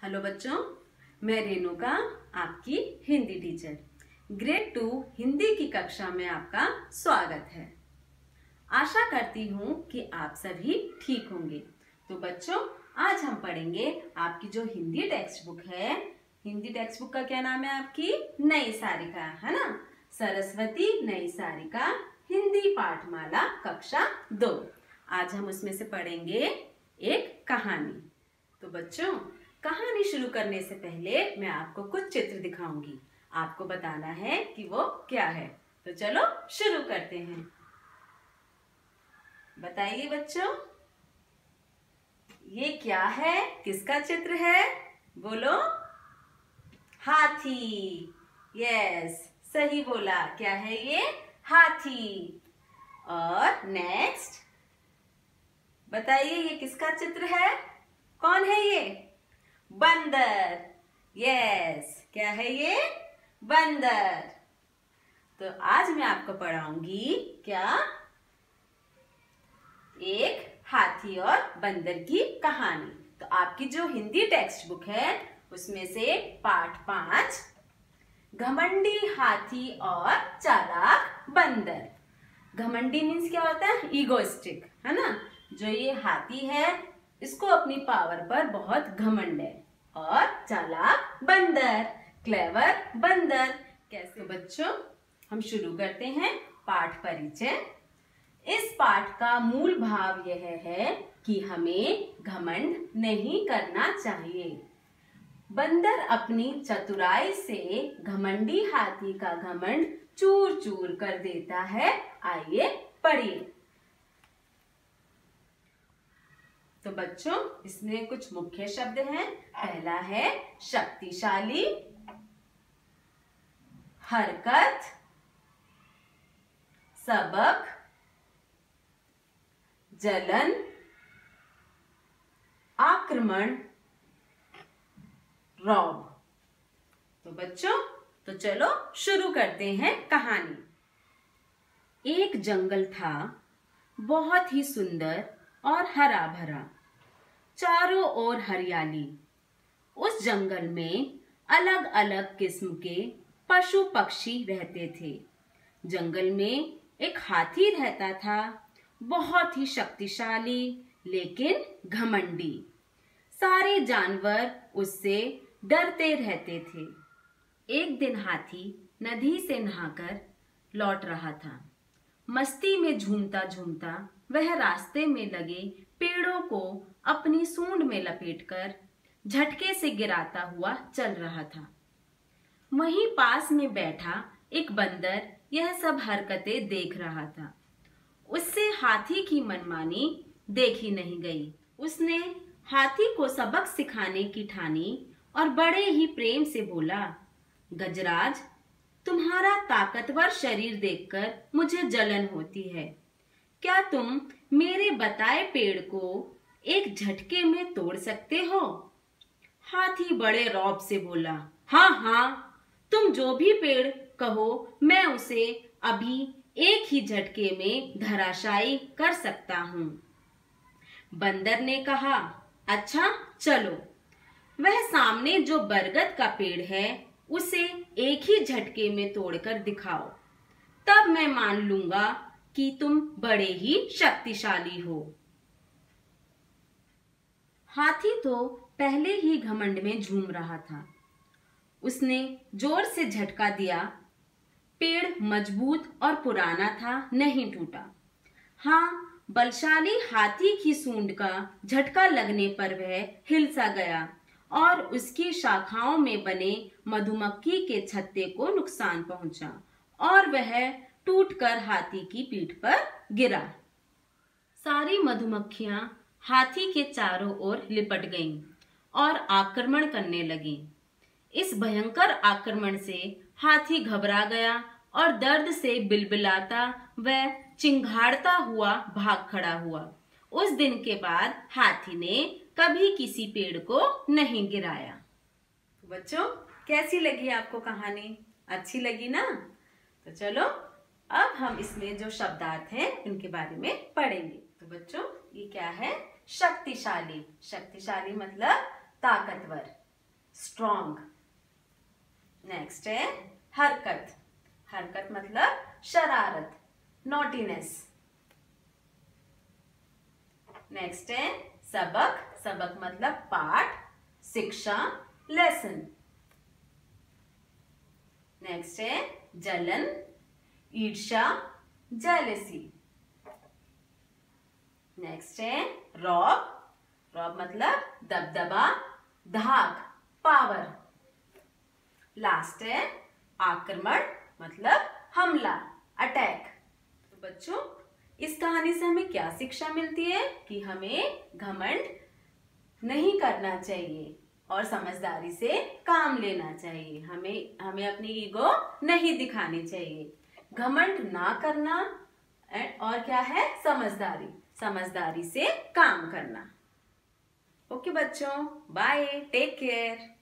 Hello बच्चों, मैं रेणुका आपकी हिंदी टीचर। ग्रेड 2 हिंदी की कक्षा में आपका स्वागत है। आशा करती हूँ कि आप सभी ठीक होंगे। तो बच्चों, आज हम पढ़ेंगे आपकी जो हिंदी टेक्स्ट बुक है। हिंदी टेक्स्ट बुक का क्या नाम है आपकी? नई सारिका, है ना? सरस्वती नई सारिका हिंदी पाठमाला कक्षा 2। आज हम उसमें से पढ़ेंगे एक कहानी। तो बच्चों, कहानी शुरू करने से पहले मैं आपको कुछ चित्र दिखाऊंगी। आपको बताना है कि वो क्या है। तो चलो शुरू करते हैं। बताइए बच्चों, ये क्या है? किसका चित्र है? बोलो। हाथी। यस, सही बोला। क्या है ये? हाथी। और नेक्स्ट बताइए, ये किसका चित्र है? कौन है ये? बंदर। यस, क्या है ये? बंदर। तो आज मैं आपको पढ़ाऊंगी क्या? एक हाथी और बंदर की कहानी। तो आपकी जो हिंदी टेक्स्ट बुक है उसमें से पाठ 5 घमंडी हाथी और चालाक बंदर। घमंडी मीन्स क्या होता है? ईगोइस्टिक, है ना? जो ये हाथी है इसको अपनी पावर पर बहुत घमंड है। और चालाक बंदर, क्लेवर बंदर। कैसे? बच्चों, हम शुरू करते हैं पाठ परिचय। इस पाठ का मूल भाव यह है कि हमें घमंड नहीं करना चाहिए। बंदर अपनी चतुराई से घमंडी हाथी का घमंड चूर चूर कर देता है। आइए पढ़िए। तो बच्चों, इसमें कुछ मुख्य शब्द हैं। पहला है शक्तिशाली, हरकत, सबक, जलन, आक्रमण, रौब। तो बच्चों, तो चलो शुरू करते हैं कहानी। एक जंगल था, बहुत ही सुंदर और हरा भरा, चारों ओर हरियाली। उस जंगल में अलग अलग किस्म के पशु पक्षी रहते थे। जंगल में एक हाथी रहता था, बहुत ही शक्तिशाली लेकिन घमंडी। सारे जानवर उससे डरते रहते थे। एक दिन हाथी नदी से नहाकर लौट रहा था। मस्ती में झूमता झूमता वह रास्ते में लगे पेड़ों को अपनी सूंड में लपेटकर झटके से गिराता हुआ चल रहा था। वहीं पास में बैठा एक बंदर यह सब हरकतें देख रहा था। उससे हाथी की मनमानी देखी नहीं गई। उसने हाथी को सबक सिखाने की ठानी और बड़े ही प्रेम से बोला, गजराज, तुम्हारा ताकतवर शरीर देखकर मुझे जलन होती है। क्या तुम मेरे बताए पेड़ को एक झटके में तोड़ सकते हो? हाथी बड़े रौब से बोला, हाँ हाँ, तुम जो भी पेड़ कहो मैं उसे अभी एक ही झटके में धराशायी कर सकता हूँ। बंदर ने कहा, अच्छा चलो। वह सामने जो बरगद का पेड़ है उसे एक ही झटके में तोड़कर दिखाओ, तब मैं मान लूंगा कि तुम बड़े ही शक्तिशाली हो। हाथी तो पहले ही घमंड में झूम रहा था। उसने जोर से झटका दिया। पेड़ मजबूत और पुराना था, नहीं टूटा। हाँ, बलशाली हाथी की सूंड का झटका लगने पर वह हिल सा गया और उसकी शाखाओं में बने मधुमक्खी के छत्ते को नुकसान पहुंचा और वह टूटकर हाथी की पीठ पर गिरा। सारी मधुमक्खियां हाथी के चारों ओर लिपट गईं और आक्रमण करने लगीं। इस भयंकर आक्रमण से हाथी घबरा गया और दर्द से बिलबिलाता व चिंघाड़ता हुआ भाग खड़ा हुआ। उस दिन के बाद हाथी ने कभी किसी पेड़ को नहीं गिराया। तो बच्चों, कैसी लगी आपको कहानी? अच्छी लगी ना? तो चलो अब हम इसमें जो शब्दार्थ हैं उनके बारे में पढ़ेंगे। तो बच्चों, ये क्या है? शक्तिशाली। शक्तिशाली मतलब ताकतवर। स्ट्रॉन्ग। नेक्स्ट है हरकत। हरकत मतलब शरारत, नॉटीनेस। नेक्स्ट है सबक। सबक मतलब पाठ, शिक्षा, लेसन। नेक्स्ट है जलन, ईर्ष्या, जेलेसी। नेक्स्ट है रौब। रौब मतलब दबदबा, धाक, पावर। लास्ट है आक्रमण मतलब हमला, अटैक। तो बच्चों, इस कहानी से हमें क्या शिक्षा मिलती है कि हमें घमंड नहीं करना चाहिए और समझदारी से काम लेना चाहिए। हमें अपनी ईगो नहीं दिखानी चाहिए। घमंड ना करना और क्या है, समझदारी। समझदारी से काम करना। ओके बच्चों, बाय, टेक केयर।